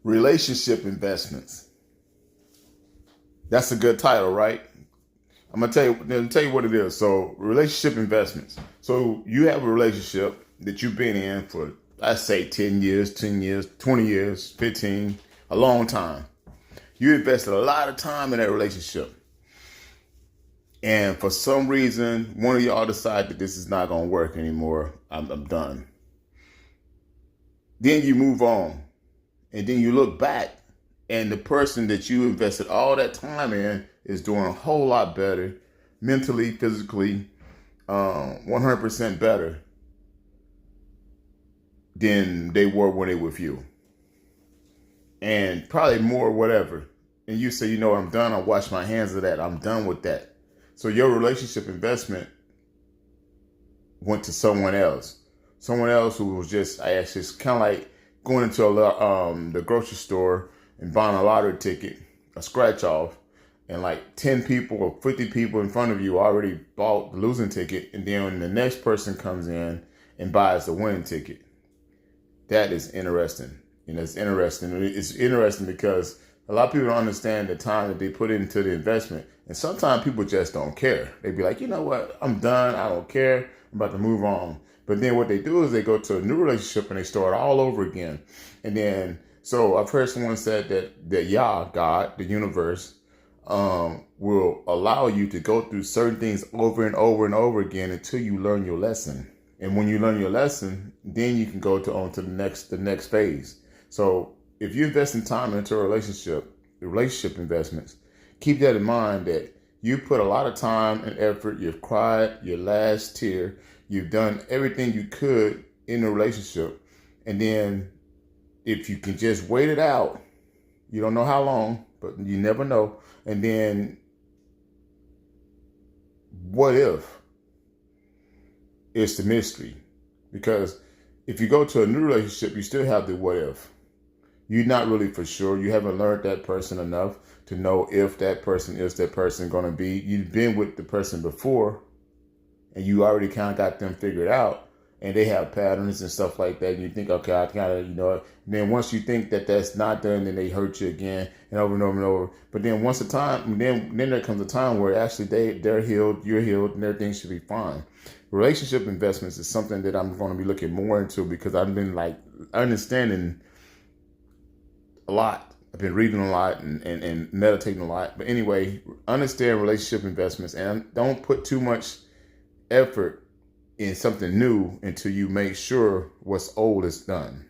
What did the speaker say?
Relationship investments. That's a good title, right? I'm gonna tell you what it is. So, relationship investments. So, you have a relationship that you've been in for, I say, 10 years, 10 years, 20 years, 15, a long time. You invested a lot of time in that relationship, and for some reason, one of y'all decide that this is not gonna work anymore. I'm done. Then you move on, and then you look back, and the person that you invested all that time in is doing a whole lot better, mentally, physically, 100% better than they were when they were with you, and probably more, whatever. And you say, I'm done. I wash my hands of that. I'm done with that. So your relationship investment went to someone else. Someone else who was just, it's kind of like going into the grocery store and buying a lottery ticket, a scratch off, and like 10 people or 50 people in front of you already bought the losing ticket, and then when the next person comes in and buys the winning ticket. That is interesting. It's interesting. It's interesting because a lot of people don't understand the time that they put into the investment. And sometimes people just don't care. They be like, you know what? I'm done. I don't care. I'm about to move on. But then what they do is they go to a new relationship and they start all over again. And then, so I've heard someone said that Yah, God, the universe, will allow you to go through certain things over and over and over again until you learn your lesson. And when you learn your lesson, then you can go on to the next phase. So if you invest in time into a relationship investments, keep that in mind that you put a lot of time and effort. You've cried your last tear. You've done everything you could in a relationship. And then if you can just wait it out, you don't know how long, but you never know. And then what if? It's the mystery. Because if you go to a new relationship, you still have the what if. You're not really for sure. You haven't learned that person enough to know if that person is that person going to be. You've been with the person before and you already kind of got them figured out, and they have patterns and stuff like that. And you think, okay, I kind of, and then once you think that that's not done, then they hurt you again and over and over and over. But then once a time, then there comes a time where actually they're healed, you're healed, and everything should be fine. Relationship investments is something that I'm going to be looking more into because I've been like understanding a lot. I've been reading a lot and meditating a lot. But anyway, understand relationship investments and don't put too much effort in something new until you make sure what's old is done.